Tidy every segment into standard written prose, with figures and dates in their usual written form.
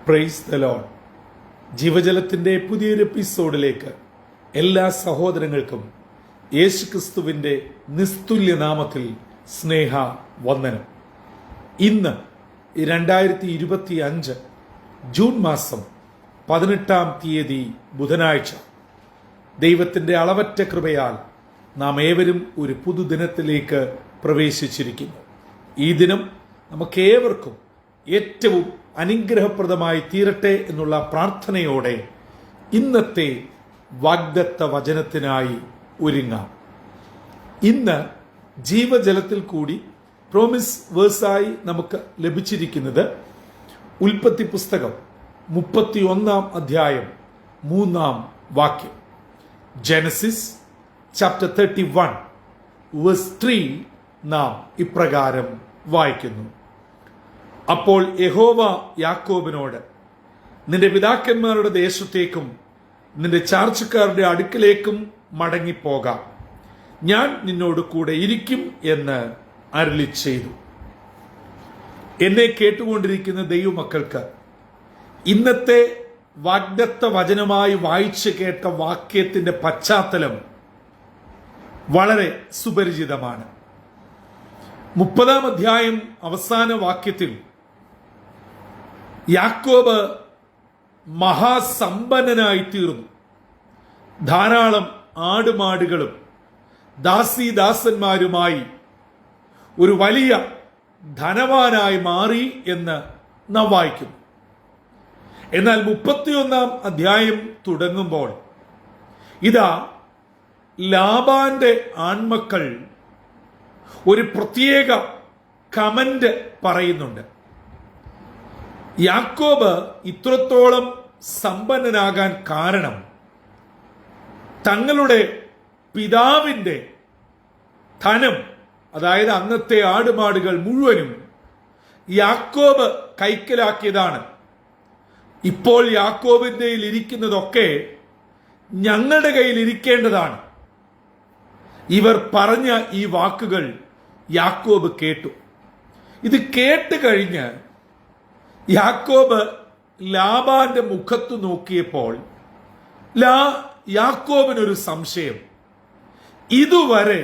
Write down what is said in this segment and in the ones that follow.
Praise the Lord. ജീവജലത്തിൻ്റെ പുതിയൊരു എപ്പിസോഡിലേക്ക് എല്ലാ സഹോദരങ്ങൾക്കും യേശുക്രിസ്തുവിൻ്റെ നിസ്തുല്യ നാമത്തിൽ സ്നേഹ വന്ദനം. ഇന്ന് 2025 ജൂൺ മാസം 18-ാം തീയതി ബുധനാഴ്ച. ദൈവത്തിൻ്റെ അളവറ്റ കൃപയാൽ നാം ഏവരും ഒരു പുതുദിനത്തിലേക്ക് പ്രവേശിച്ചിരിക്കുന്നു. ഈ ദിനം നമുക്കേവർക്കും ഏറ്റവും അനുഗ്രഹപ്രദമായി തീരട്ടെ എന്നുള്ള പ്രാർത്ഥനയോടെ ഇന്നത്തെ വാഗ്ദത്ത വചനത്തിനായി ഒരുങ്ങാം. ഇന്ന് ജീവജലത്തിൽ കൂടി പ്രോമിസ് വേഴ്സായി നമുക്ക് ലഭിച്ചിരിക്കുന്നത് ഉൽപ്പത്തി പുസ്തകം 31-ാം അധ്യായം 3-ാം വാക്യം. ജെനസിസ് ചാപ്റ്റർ 31 വേഴ്സ് 3 നാം ഇപ്രകാരം വായിക്കുന്നു: അപ്പോൾ യഹോവ യാക്കോബിനോട്, നിന്റെ പിതാക്കന്മാരുടെ ദേശത്തേക്കും നിന്റെ ചാർച്ചക്കാരുടെ അടുക്കലേക്കും മടങ്ങിപ്പോകാം, ഞാൻ നിന്നോട് കൂടെ ഇരിക്കും എന്ന് അരുളി ചെയ്തു. എന്നെ കേട്ടുകൊണ്ടിരിക്കുന്ന ദൈവമക്കൾക്ക് ഇന്നത്തെ വാഗ്ദത്ത വചനമായി വായിച്ചു കേട്ട വാക്യത്തിന്റെ പശ്ചാത്തലം വളരെ സുപരിചിതമാണ്. 30-ാം അധ്യായം അവസാന വാക്യത്തിൽ യാക്കോബ് മഹാസമ്പന്നനായി തീർന്നു. ധാരാളം ആടുമാടുകളും ദാസീദാസന്മാരുമായി ഒരു വലിയ ധനവാനായി മാറി എന്ന് നാം വായിക്കുന്നു. എന്നാൽ 31-ാം അധ്യായം തുടങ്ങുമ്പോൾ ഇതാ ലാബാന്റെ ആൺമക്കൾ ഒരു പ്രത്യേക കമന്റ് പറയുന്നുണ്ട്. യാക്കോബ് ഇത്രത്തോളം സമ്പന്നനാകാൻ കാരണം തങ്ങളുടെ പിതാവിന്റെ ധനം, അതായത് അന്നത്തെ ആടുമാടുകൾ മുഴുവനും യാക്കോബ് കൈക്കലാക്കിയതാണ്. ഇപ്പോൾ യാക്കോബിന്റെ കയ്യിൽ ഇരിക്കുന്നതൊക്കെ ഞങ്ങളുടെ കയ്യിൽ ഇരിക്കേണ്ടതാണ്. ഇവർ പറഞ്ഞ ഈ വാക്കുകൾ യാക്കോബ് കേട്ടു. ഇത് കേട്ട് കഴിഞ്ഞ് യാക്കോബ് ലാബാന്റെ മുഖത്ത് നോക്കിയപ്പോൾ യാക്കോബിനൊരു സംശയം. ഇതുവരെ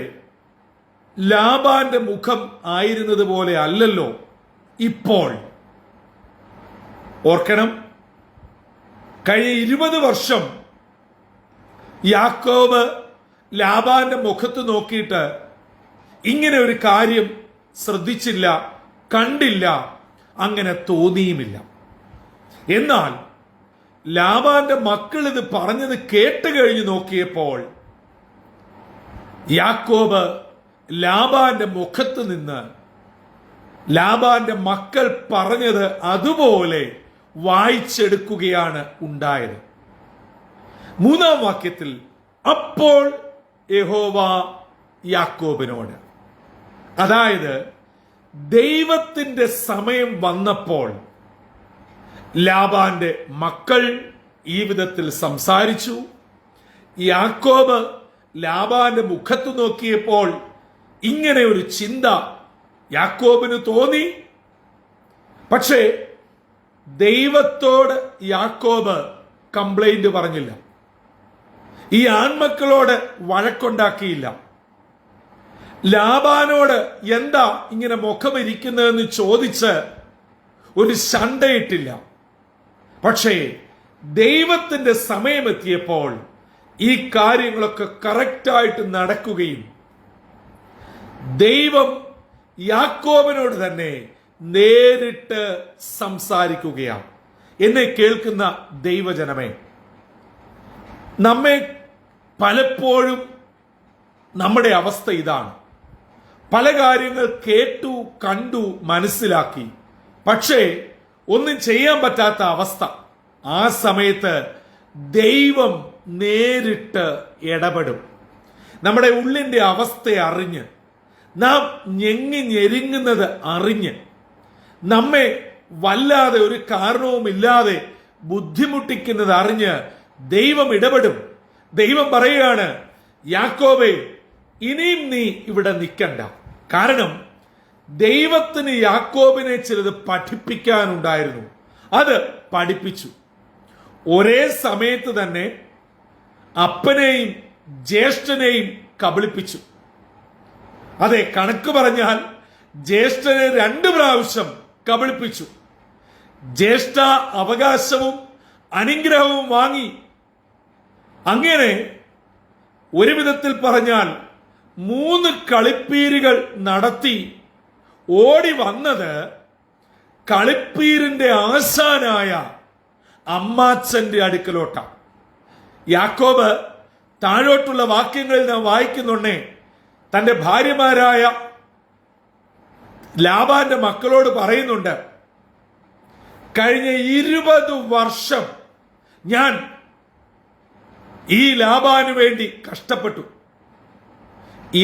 ലാബാന്റെ മുഖം ആയിരുന്നത് പോലെ അല്ലല്ലോ ഇപ്പോൾ. ഓർക്കണം, കഴിഞ്ഞ 20 വർഷം യാക്കോബ് ലാബാന്റെ മുഖത്ത് നോക്കിയിട്ട് ഇങ്ങനെ ഒരു കാര്യം ശ്രദ്ധിച്ചില്ല, കണ്ടില്ല, അങ്ങനെ തോന്നിയുമില്ല. എന്നാൽ ലാബാന്റെ മക്കൾ ഇത് പറഞ്ഞത് കേട്ട് കഴിഞ്ഞ് നോക്കിയപ്പോൾ യാക്കോബ് ലാബാന്റെ മുഖത്ത് നിന്ന് ലാബാന്റെ മക്കൾ പറഞ്ഞത് അതുപോലെ വായിച്ചെടുക്കുകയാണ് ഉണ്ടായത്. 3-ാം വാക്യത്തിൽ അപ്പോൾ യഹോവ യാക്കോബിനോട്, അതായത് ദൈവത്തിന്റെ സമയം വന്നപ്പോൾ ലാബാന്റെ മക്കൾ ഈ വിധത്തിൽ സംസാരിച്ചു. യാക്കോബ് ലാബാന്റെ മുഖത്ത് നോക്കിയപ്പോൾ ഇങ്ങനെ ഒരു ചിന്ത യാക്കോബിന് തോന്നി. പക്ഷേ ദൈവത്തോട് യാക്കോബ് കംപ്ലൈന്റ് പറഞ്ഞില്ല. ഈ ആൺമക്കളോട് വഴക്കുണ്ടാക്കിയില്ല. ലാബാനോട് എന്താ ഇങ്ങനെ മുഖമിരിക്കുന്നതെന്ന് ചോദിച്ച് ഒരു ശണ്ടയിട്ടില്ല. പക്ഷേ ദൈവത്തിന്റെ സമയമെത്തിയപ്പോൾ ഈ കാര്യങ്ങളൊക്കെ കറക്റ്റായിട്ട് നടക്കുകയും ദൈവം യാക്കോബിനോട് തന്നെ നേരിട്ട് സംസാരിക്കുകയാണ്. എന്നെ കേൾക്കുന്ന ദൈവജനമേ, നമ്മെ പലപ്പോഴും നമ്മുടെ അവസ്ഥ ഇതാണ്. പല കാര്യങ്ങൾ കേട്ടു, കണ്ടു, മനസ്സിലാക്കി, പക്ഷേ ഒന്നും ചെയ്യാൻ പറ്റാത്ത അവസ്ഥ. ആ സമയത്ത് ദൈവം നേരിട്ട് ഇടപെടും. നമ്മുടെ ഉള്ളിന്റെ അവസ്ഥ അറിഞ്ഞ്, നാം ഞെരുങ്ങുന്നത് അറിഞ്ഞ്, നമ്മെ വല്ലാതെ ഒരു കാരണവുമില്ലാതെ ബുദ്ധിമുട്ടിക്കുന്നത് അറിഞ്ഞ് ദൈവം ഇടപെടും. ദൈവം പറയുകയാണ്, യാക്കോബേ, ഇനിയും നീ ഇവിടെ നിൽക്കണ്ട. കാരണം ദൈവത്തിന് യാക്കോബിനെ ചിലത് പഠിപ്പിക്കാനുണ്ടായിരുന്നു. അത് പഠിപ്പിച്ചു. ഒരേ സമയത്ത് തന്നെ അപ്പനെയും ജ്യേഷ്ഠനെയും കബളിപ്പിച്ചു. അതെ, കണക്ക് പറഞ്ഞാൽ ജ്യേഷ്ഠനെ 2 പ്രാവശ്യം കബളിപ്പിച്ചു. ജ്യേഷ്ഠ അവകാശവും അനുഗ്രഹവും വാങ്ങി. അങ്ങനെ ഒരു വിധത്തിൽ പറഞ്ഞാൽ 3 കളിപ്പീരുകൾ നടത്തി ഓടി വന്നത് കളിപ്പീരിന്റെ ആശാനായ അമ്മാച്ചന്റെ അടുക്കലോട്ടാണ്. യാക്കോബ് താഴോട്ടുള്ള വാക്യങ്ങളിൽ നാം വായിക്കുന്നുണ്ടേ, തന്റെ ഭാര്യമാരായ ലാബാന്റെ മക്കളോട് പറയുന്നുണ്ട്, കഴിഞ്ഞ 20 വർഷം ഞാൻ ഈ ലാബാന് വേണ്ടി കഷ്ടപ്പെട്ടു.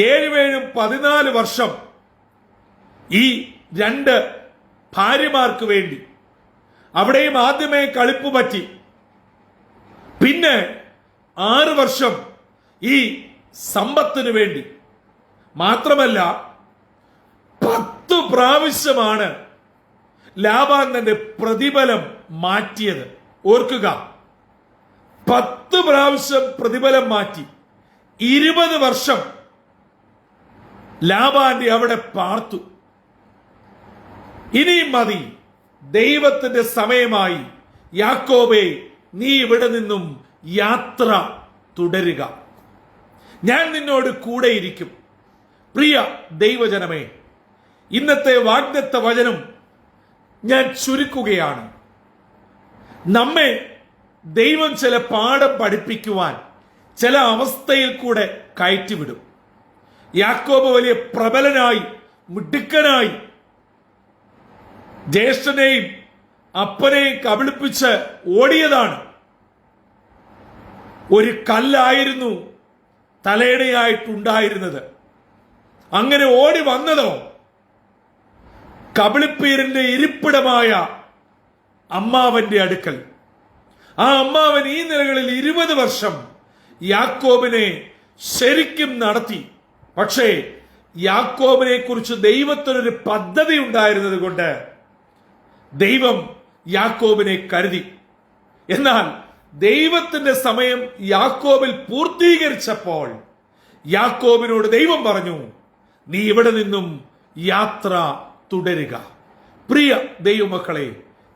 7 14 വർഷം ഈ 2 ഭാര്യമാർക്ക് വേണ്ടി. അവിടെയും ആദ്യമേ കളിപ്പ് പറ്റി. പിന്നെ 6 വർഷം ഈ സമ്പത്തിനു വേണ്ടി. മാത്രമല്ല 10 പ്രാവശ്യമാണ് ലാബാൻ തന്റെ പ്രതിഫലം മാറ്റിയത്. ഓർക്കുക, 10 പ്രാവശ്യം പ്രതിഫലം മാറ്റി. 20 വർഷം ലാബാന്റെ അവിടെ പാർത്തു. ഇനിയും മതി, ദൈവത്തിന്റെ സമയമായി. യാക്കോബേ, നീ ഇവിടെ നിന്നും യാത്ര തുടരുക, ഞാൻ നിന്നോട് കൂടെയിരിക്കും. പ്രിയ ദൈവജനമേ, ഇന്നത്തെ വാഗ്ദത്ത വചനം ഞാൻ ചുരുക്കുകയാണ്. നമ്മെ ദൈവം ചില പാഠം പഠിപ്പിക്കുവാൻ ചില അവസ്ഥയിൽ കൂടെ കയറ്റിവിടും. യാക്കോബ് വലിയ പ്രബലനായി, മിടുക്കനായി, ജ്യേഷ്ഠനെയും അപ്പനെയും കബളിപ്പിച്ച് ഓടിയതാണ്. ഒരു കല്ലായിരുന്നു തലയിണയായിട്ടുണ്ടായിരുന്നത്. അങ്ങനെ ഓടി വന്നതോ കബളിപ്പീരിന്റെ ഇരിപ്പിടമായ അമ്മാവന്റെ അടുക്കൽ. ആ അമ്മാവൻ ഈ നിലകളിൽ 20 വർഷം യാക്കോബിനെ ശരിക്കും നടത്തി. പക്ഷേ യാക്കോബിനെ കുറിച്ച് ദൈവത്തിനൊരു പദ്ധതി ഉണ്ടായിരുന്നത് കൊണ്ട് ദൈവം യാക്കോബിനെ കരുതി. എന്നാൽ ദൈവത്തിന്റെ സമയം യാക്കോബിൽ പൂർത്തീകരിച്ചപ്പോൾ യാക്കോബിനോട് ദൈവം പറഞ്ഞു, നീ ഇവിടെ നിന്നും യാത്ര തുടരുക. പ്രിയ ദൈവമക്കളെ,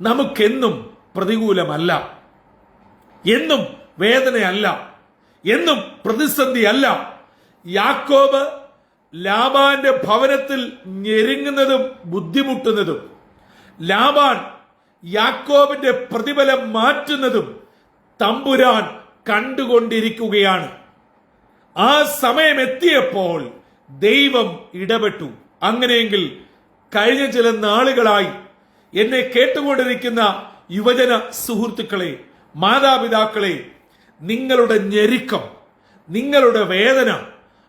നമുക്കെന്നും പ്രതികൂലമല്ല, എന്നും വേദനയല്ല, എന്നും പ്രതിസന്ധി അല്ല. യാക്കോബ് ലാബാന്റെ ഭവനത്തിൽ ഞെരുങ്ങുന്നതും ബുദ്ധിമുട്ടുന്നതും, ലാബാൻ യാക്കോബിന്റെ പ്രതിഫലം മാറ്റുന്നതും തമ്പുരാൻ കണ്ടുകൊണ്ടിരിക്കുകയാണ്. ആ സമയം എത്തിയപ്പോൾ ദൈവം ഇടപെട്ടു. അങ്ങനെയെങ്കിൽ കഴിഞ്ഞ ചില നാളുകളായി എന്നെ കേട്ടുകൊണ്ടിരിക്കുന്ന യുവജന സുഹൃത്തുക്കളെ, മാതാപിതാക്കളെ, നിങ്ങളുടെ ഞെരുക്കം, നിങ്ങളുടെ വേദന,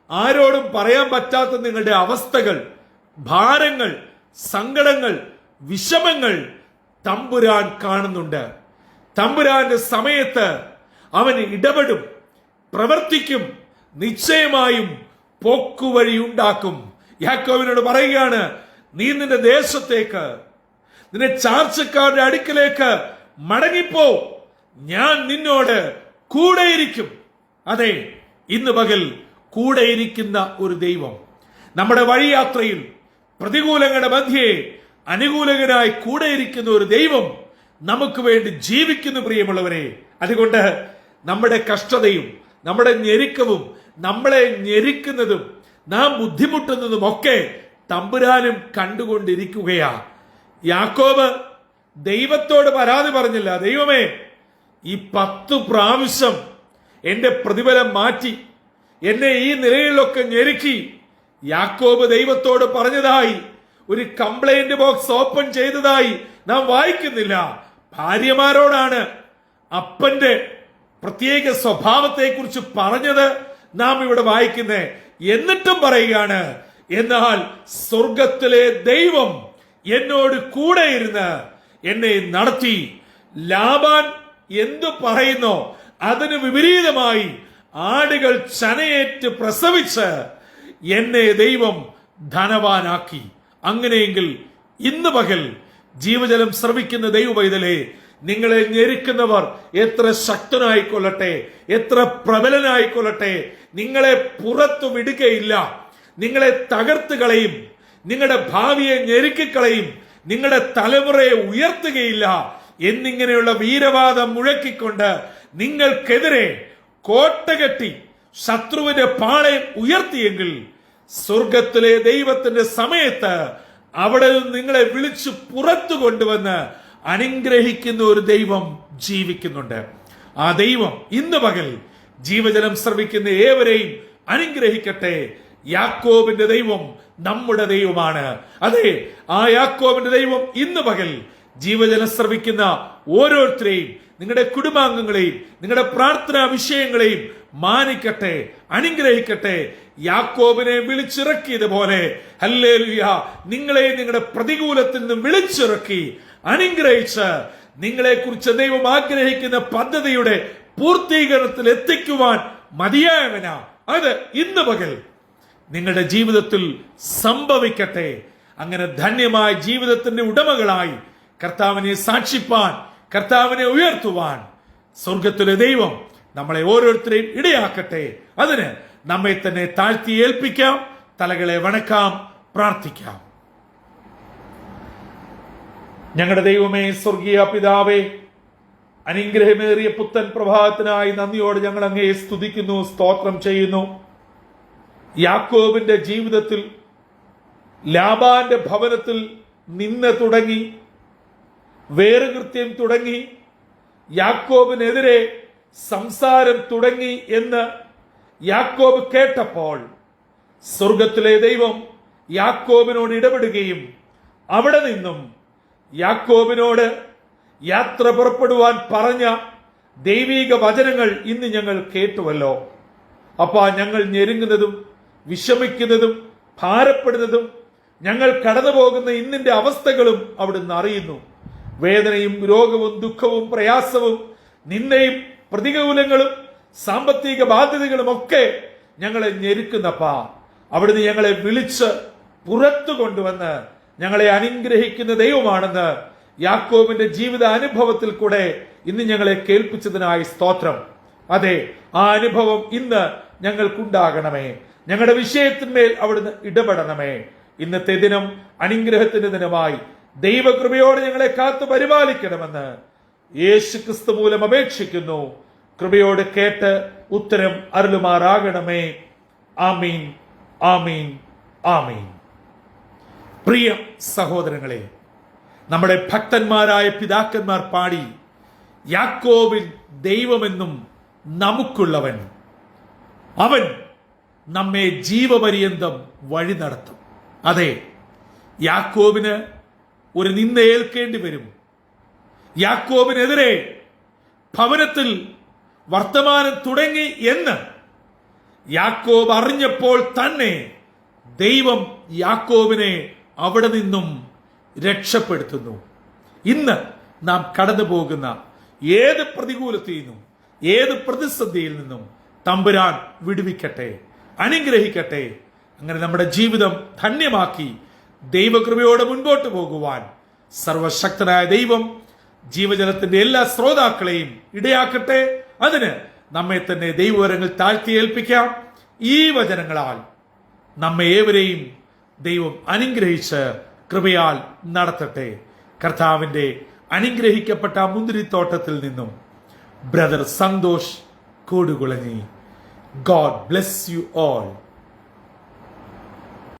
ആരോടും പറയാൻ പറ്റാത്ത നിങ്ങളുടെ അവസ്ഥകൾ, ഭാരങ്ങൾ, സങ്കടങ്ങൾ, വിഷമങ്ങൾ തമ്പുരാൻ കാണുന്നുണ്ട്. തമ്പുരാന്റെ സമയത്ത് അവൻ ഇടപെടും, പ്രവർത്തിക്കും, നിശ്ചയമായും പോക്കുവഴിയുണ്ടാക്കും. യാക്കോബിനോട് പറയുകയാണ്, നീ നിന്റെ ദേശത്തേക്ക്, നിന്റെ ചാർച്ചക്കാരുടെ അടുക്കലേക്ക് മടങ്ങിപ്പോ, ഞാൻ നിന്നോട് കൂടെയിരിക്കും. അതെ, ഇന്ന് പകൽ കൂടെയിരിക്കുന്ന ഒരു ദൈവം നമ്മുടെ വഴിയാത്രയിൽ പ്രതികൂലങ്ങളുടെ മധ്യേ അനുകൂലകനായി കൂടെയിരിക്കുന്ന ഒരു ദൈവം നമുക്ക് വേണ്ടി ജീവിക്കുന്നു. പ്രിയമുള്ളവരെ, അതുകൊണ്ട് നമ്മുടെ കഷ്ടതയും നമ്മുടെ ഞെരുക്കവും നമ്മളെ ഞെരുക്കുന്നതും നാം ബുദ്ധിമുട്ടുന്നതും ഒക്കെ തമ്പുരാനും കണ്ടുകൊണ്ടിരിക്കുകയാ. യാക്കോബ് ദൈവത്തോട് പരാതി പറഞ്ഞില്ല, ദൈവമേ ഈ 10 പ്രാവശ്യം എന്റെ പ്രതിഫലം മാറ്റി എന്നെ ഈ നിലയിലൊക്കെ ഞെരുക്കി. യാക്കോബ് ദൈവത്തോട് പറഞ്ഞതായി ഒരു കംപ്ലൈന്റ് ബോക്സ് ഓപ്പൺ ചെയ്തതായി നാം വായിക്കുന്നില്ല. ഭാര്യമാരോടാണ് അപ്പന്റെ പ്രത്യേക സ്വഭാവത്തെ കുറിച്ച് പറഞ്ഞത് നാം ഇവിടെ വായിക്കുന്നേ. എന്നിട്ടും പറയുകയാണ്, എന്നാൽ സ്വർഗത്തിലെ ദൈവം എന്നോട് കൂടെ ഇരുന്ന് എന്നെ നടത്തി. ലാബാൻ എന്തു പറയുന്നോ അതിന് വിപരീതമായി ആടുകൾ ചനയേറ്റ് പ്രസവിച്ച് എന്നെ ദൈവം ധനവാനാക്കി. അങ്ങനെയെങ്കിൽ ഇന്ന് പകൽ ജീവജലം ശ്രവിക്കുന്ന ദൈവവൈതലേ, നിങ്ങളെ ഞെരുക്കുന്നവർ എത്ര ശക്തനായിക്കൊള്ളട്ടെ, എത്ര പ്രബലനായിക്കൊള്ളട്ടെ, നിങ്ങളെ പുറത്തു വിടുകയില്ല. നിങ്ങളെ തകർത്ത് കളയും, നിങ്ങളുടെ ഭാവിയെ ഞെരുക്കിക്കളയും, നിങ്ങളുടെ തലമുറയെ ഉയർത്തുകയില്ല എന്നിങ്ങനെയുള്ള വീരവാദം മുഴക്കിക്കൊണ്ട് നിങ്ങൾക്കെതിരെ കോട്ടകെട്ടി ശത്രുവിന്റെ പാളയം ഉയർത്തിയെങ്കിൽ സ്വർഗത്തിലെ ദൈവത്തിന്റെ സമയത്ത് അവിടെ നിന്ന് നിങ്ങളെ വിളിച്ചു പുറത്തു കൊണ്ടുവന്ന് അനുഗ്രഹിക്കുന്ന ഒരു ദൈവം ജീവിക്കുന്നുണ്ട്. ആ ദൈവം ഇന്ന് പകൽ ജീവജലം ശ്രവിക്കുന്ന ഏവരെയും അനുഗ്രഹിക്കട്ടെ. യാക്കോബിന്റെ ദൈവം നമ്മുടെ ദൈവമാണ്. അതെ, ആ യാക്കോബിന്റെ ദൈവം ഇന്ന് പകൽ ജീവജലം ശ്രവിക്കുന്ന ഓരോരുത്തരെയും, നിങ്ങളുടെ കുടുംബാംഗങ്ങളെയും, നിങ്ങളുടെ പ്രാർത്ഥനാ വിഷയങ്ങളെയും മാനിക്കട്ടെ, അനുഗ്രഹിക്കട്ടെ. യാക്കോബിനെ വിളിച്ചിറക്കിയതുപോലെ ഹല്ലേലൂയ, നിങ്ങളെ നിങ്ങളുടെ പ്രതികൂലത്തിൽ നിന്ന് വിളിച്ചിറക്കി അനുഗ്രഹിച്ച് നിങ്ങളെ കുറിച്ച് ദൈവം ആഗ്രഹിക്കുന്ന പദ്ധതിയുടെ പൂർത്തീകരണത്തിൽ എത്തിക്കുവാൻ മതിയായവനാ. അത് ഇന്ന് പകൽ നിങ്ങളുടെ ജീവിതത്തിൽ സംഭവിക്കട്ടെ. അങ്ങനെ ധന്യമായ ജീവിതത്തിന്റെ ഉടമകളായി കർത്താവിനെ സാക്ഷിപ്പാൻ, കർത്താവിനെ ഉയർത്തുവാൻ സ്വർഗത്തിലെ ദൈവം നമ്മളെ ഓരോരുത്തരെയും ഇടയാക്കട്ടെ. അതിന് നമ്മെ തന്നെ താഴ്ത്തി ഏൽപ്പിക്കാം, തലകളെ വണക്കാം, പ്രാർത്ഥിക്കാം. ഞങ്ങളുടെ ദൈവമേ, സ്വർഗീയ പിതാവേ, അനുഗ്രഹമേറിയ പുത്തൻ പ്രഭാതത്തിനായി നന്ദിയോട് ഞങ്ങൾ അങ്ങയെ സ്തുതിക്കുന്നു, സ്തോത്രം ചെയ്യുന്നു. യാക്കോബിന്റെ ജീവിതത്തിൽ ലാബാന്റെ ഭവനത്തിൽ നിന്ന് തുടങ്ങി, വേറുകൃത്യം തുടങ്ങി, യാക്കോബിനെതിരെ സംസാരം തുടങ്ങി എന്ന് യാക്കോബ് കേട്ടപ്പോൾ സ്വർഗത്തിലെ ദൈവം യാക്കോബിനോട് ഇടപെടുകയും അവിടെ നിന്നും യാക്കോബിനോട് യാത്ര പുറപ്പെടുവാൻ പറഞ്ഞ ദൈവിക വചനങ്ങൾ ഇന്ന് ഞങ്ങൾ കേട്ടുവല്ലോ. അപ്പാ, ഞങ്ങൾ ഞെരുങ്ങുന്നതും വിഷമിക്കുന്നതും ഭാരപ്പെടുന്നതും ഞങ്ങൾ കടന്നു പോകുന്ന ഇന്നിന്റെ അവസ്ഥകളും അവിടുന്ന് അറിയുന്നു. വേദനയും രോഗവും ദുഃഖവും പ്രയാസവും നിന്ദയും പ്രതികൂലങ്ങളും സാമ്പത്തിക ബാധ്യതകളും ഒക്കെ ഞങ്ങളെ ഞെരുക്കുന്നപ്പാ, അവിടുന്ന് ഞങ്ങളെ വിളിച്ച് പുറത്തു കൊണ്ടുവന്ന് ഞങ്ങളെ അനുഗ്രഹിക്കുന്ന ദൈവമാണെന്ന് യാക്കോബിന്റെ ജീവിത അനുഭവത്തിൽ കൂടെ ഇന്ന് ഞങ്ങളെ കേൾപ്പിച്ചതിനായി സ്തോത്രം. അതെ, ആ അനുഭവം ഇന്ന് ഞങ്ങൾക്കുണ്ടാകണമേ. ഞങ്ങളുടെ വിഷയത്തിന്മേൽ അവിടുന്ന് ഇടപെടണമേ. ഇന്നത്തെ ദിനം അനുഗ്രഹത്തിന്റെ ദിനമായി ദൈവകൃപയോടെ ഞങ്ങളെ കാത്തു പരിപാലിക്കണമെന്ന് യേശു ക്രിസ്തു മൂലം അപേക്ഷിക്കുന്നു. കൃപയോട് കേട്ട് ഉത്തരം അരുളുമാറാകണമേ. ആമീൻ, ആമീൻ, ആമീൻ. പ്രിയ സഹോദരങ്ങളെ, നമ്മുടെ ഭക്തന്മാരായ പിതാക്കന്മാർ പാടി, യാക്കോബിൽ ദൈവമെന്നും നമുക്കുള്ളവൻ, അവൻ നമ്മെ ജീവപര്യന്തം വഴി നടത്തും. അതെ, യാക്കോബിന് ഒരു നിന്ദ ഏൽക്കേണ്ടി വരും. യാക്കോബിനെതിരെ ഭവനത്തിൽ വർത്തമാനം തുടങ്ങി എന്ന് യാക്കോബ് അറിഞ്ഞപ്പോൾ തന്നെ ദൈവം യാക്കോബിനെ അവിടെ നിന്നും രക്ഷപ്പെടുത്തുന്നു. ഇന്ന് നാം കടന്നു പോകുന്ന ഏത് പ്രതികൂലത്തിൽ നിന്നും, ഏത് പ്രതിസന്ധിയിൽ നിന്നും തമ്പുരാൻ വിടുവിക്കട്ടെ, അനുഗ്രഹിക്കട്ടെ. അങ്ങനെ നമ്മുടെ ജീവിതം ധന്യമാക്കി ദൈവകൃപയോടെ മുൻപോട്ട് പോകുവാൻ സർവശക്തനായ ദൈവം ജീവജലത്തിന്റെ എല്ലാ ശ്രോതാക്കളെയും ഇടയാക്കട്ടെ. അതിന് നമ്മെ തന്നെ ദൈവവരങ്ങൾ താഴ്ത്തി ഏൽപ്പിക്കാം. ഈ വചനങ്ങളാൽ നമ്മെ ഏവരെയും ദൈവം അനുഗ്രഹിച്ച് കൃപയാൽ നടത്തട്ടെ. കർത്താവിന്റെ അനുഗ്രഹിക്കപ്പെട്ട മുന്തിരിത്തോട്ടത്തിൽ നിന്നും brother Santhosh Koodukulanji. God bless you all.